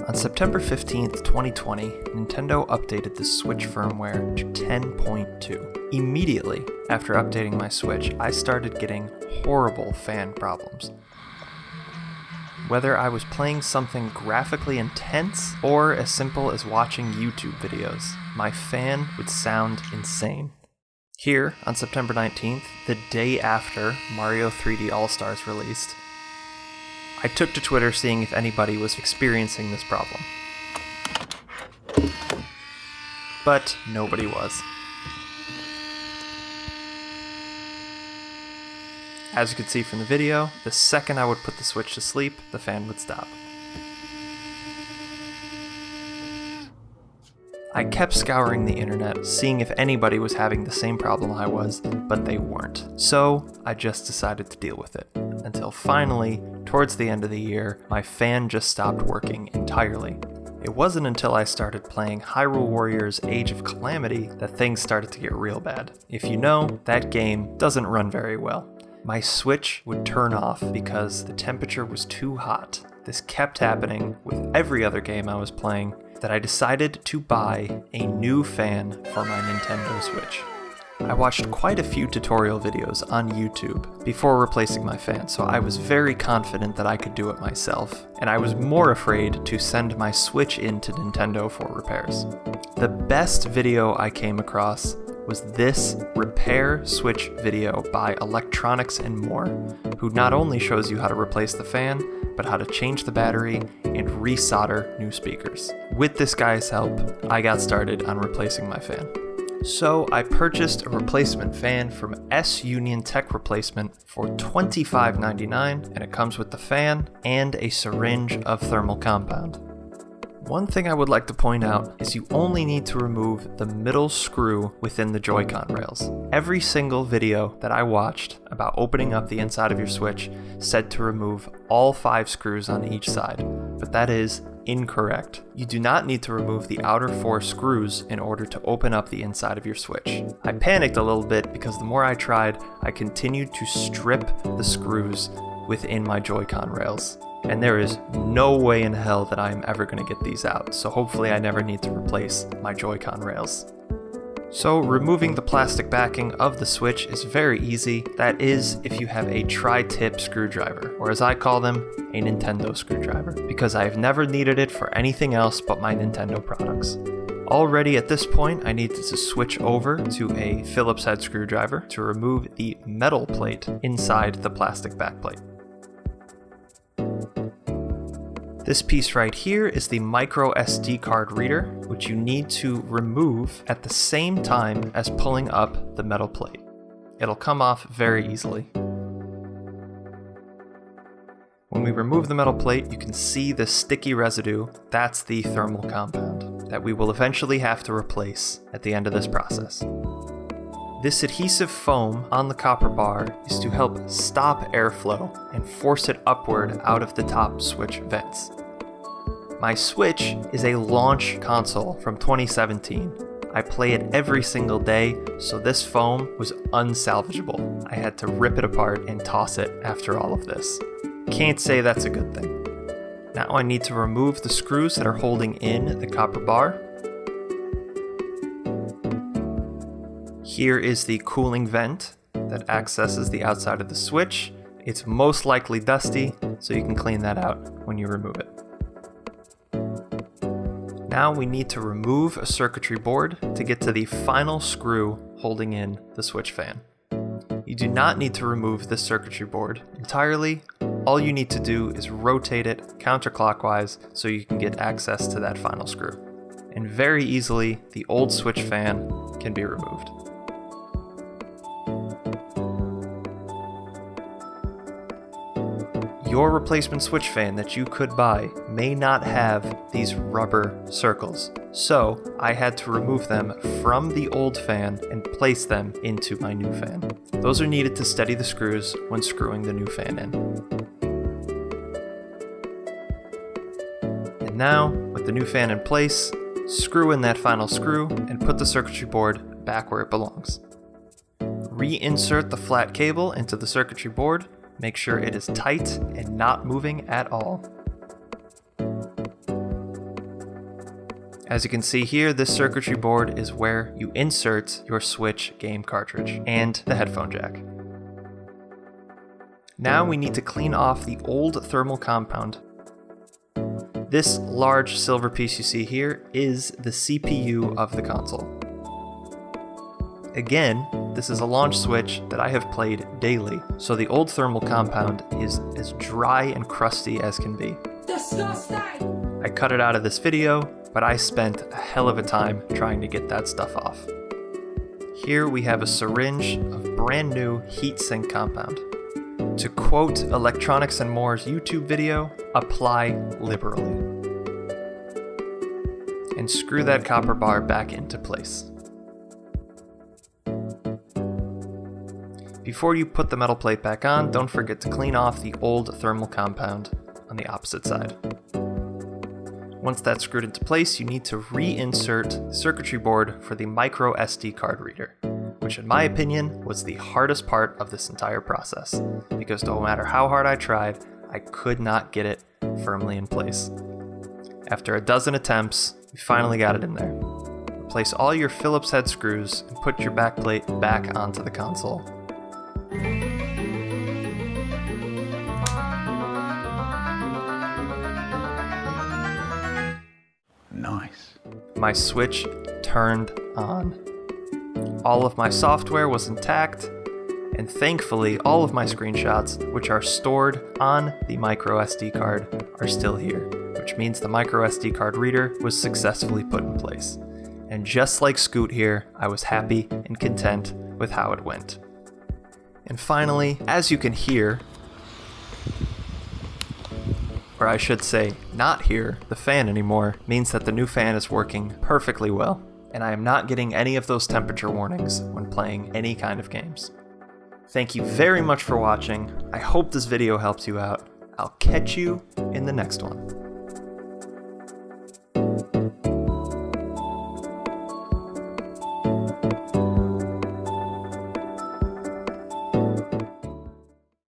On September 15th, 2020, Nintendo updated the Switch firmware to 10.2. Immediately after updating my Switch, I started getting horrible fan problems. Whether I was playing something graphically intense or as simple as watching YouTube videos, my fan would sound insane. Here, on September 19th, the day after Mario 3D All-Stars released, I took to Twitter seeing if anybody was experiencing this problem. But nobody was. As you can see from the video, the second I would put the Switch to sleep, the fan would stop. I kept scouring the internet, seeing if anybody was having the same problem I was, but they weren't. So I just decided to deal with it. Until finally, towards the end of the year, my fan just stopped working entirely. It wasn't until I started playing Hyrule Warriors Age of Calamity that things started to get real bad. If you know, that game doesn't run very well. My Switch would turn off because the temperature was too hot. This kept happening with every other game I was playing, that I decided to buy a new fan for my Nintendo Switch. I watched quite a few tutorial videos on YouTube before replacing my fan, so I was very confident that I could do it myself, and I was more afraid to send my Switch in to Nintendo for repairs. The best video I came across was this repair Switch video by Electronics and More, who not only shows you how to replace the fan, but how to change the battery and resolder new speakers. With this guy's help, I got started on replacing my fan. So I purchased a replacement fan from S-Union Tech Replacement for $25.99, and it comes with the fan and a syringe of thermal compound. One thing I would like to point out is you only need to remove the middle screw within the Joy-Con rails. Every single video that I watched about opening up the inside of your Switch said to remove all 5 screws on each side, but that is incorrect. You do not need to remove the outer 4 screws in order to open up the inside of your Switch. I panicked a little bit because the more I tried, I continued to strip the screws within my Joy-Con rails. And there is no way in hell that I am ever going to get these out, so hopefully I never need to replace my Joy-Con rails. So removing the plastic backing of the Switch is very easy. That is, if you have a tri-tip screwdriver, or as I call them, a Nintendo screwdriver, because I have never needed it for anything else but my Nintendo products. Already at this point, I needed to switch over to a Phillips head screwdriver to remove the metal plate inside the plastic backplate. This piece right here is the micro SD card reader, which you need to remove at the same time as pulling up the metal plate. It'll come off very easily. When we remove the metal plate, you can see the sticky residue. That's the thermal compound that we will eventually have to replace at the end of this process. This adhesive foam on the copper bar is to help stop airflow and force it upward out of the top Switch vents. My Switch is a launch console from 2017. I play it every single day, so this foam was unsalvageable. I had to rip it apart and toss it after all of this. Can't say that's a good thing. Now I need to remove the screws that are holding in the copper bar. Here is the cooling vent that accesses the outside of the Switch. It's most likely dusty, so you can clean that out when you remove it. Now we need to remove a circuitry board to get to the final screw holding in the Switch fan. You do not need to remove this circuitry board entirely. All you need to do is rotate it counterclockwise so you can get access to that final screw. And very easily, the old Switch fan can be removed. Your replacement Switch fan that you could buy may not have these rubber circles, so I had to remove them from the old fan and place them into my new fan. Those are needed to steady the screws when screwing the new fan in. And now, with the new fan in place, screw in that final screw and put the circuitry board back where it belongs. Reinsert the flat cable into the circuitry board. Make sure it is tight and not moving at all. As you can see here, this circuitry board is where you insert your Switch game cartridge and the headphone jack. Now we need to clean off the old thermal compound. This large silver piece you see here is the CPU of the console. Again, this is a launch switch that I have played daily, so the old thermal compound is as dry and crusty as can be. Disgusting! I cut it out of this video, but I spent a hell of a time trying to get that stuff off. Here we have a syringe of brand new heatsink compound. To quote Electronics and More's YouTube video, apply liberally. And screw that copper bar back into place. Before you put the metal plate back on, don't forget to clean off the old thermal compound on the opposite side. Once that's screwed into place, you need to reinsert the circuitry board for the micro SD card reader, which in my opinion was the hardest part of this entire process, because no matter how hard I tried, I could not get it firmly in place. After a dozen attempts, we finally got it in there. Replace all your Phillips head screws and put your backplate back onto the console. Nice. My Switch turned on. All of my software was intact, and thankfully all of my screenshots, which are stored on the micro SD card, are still here, which means the micro SD card reader was successfully put in place. And just like Scoot here, I was happy and content with how it went. And finally, as you can hear, or I should say, not hear, the fan anymore, means that the new fan is working perfectly well, and I am not getting any of those temperature warnings when playing any kind of games. Thank you very much for watching. I hope this video helps you out. I'll catch you in the next one.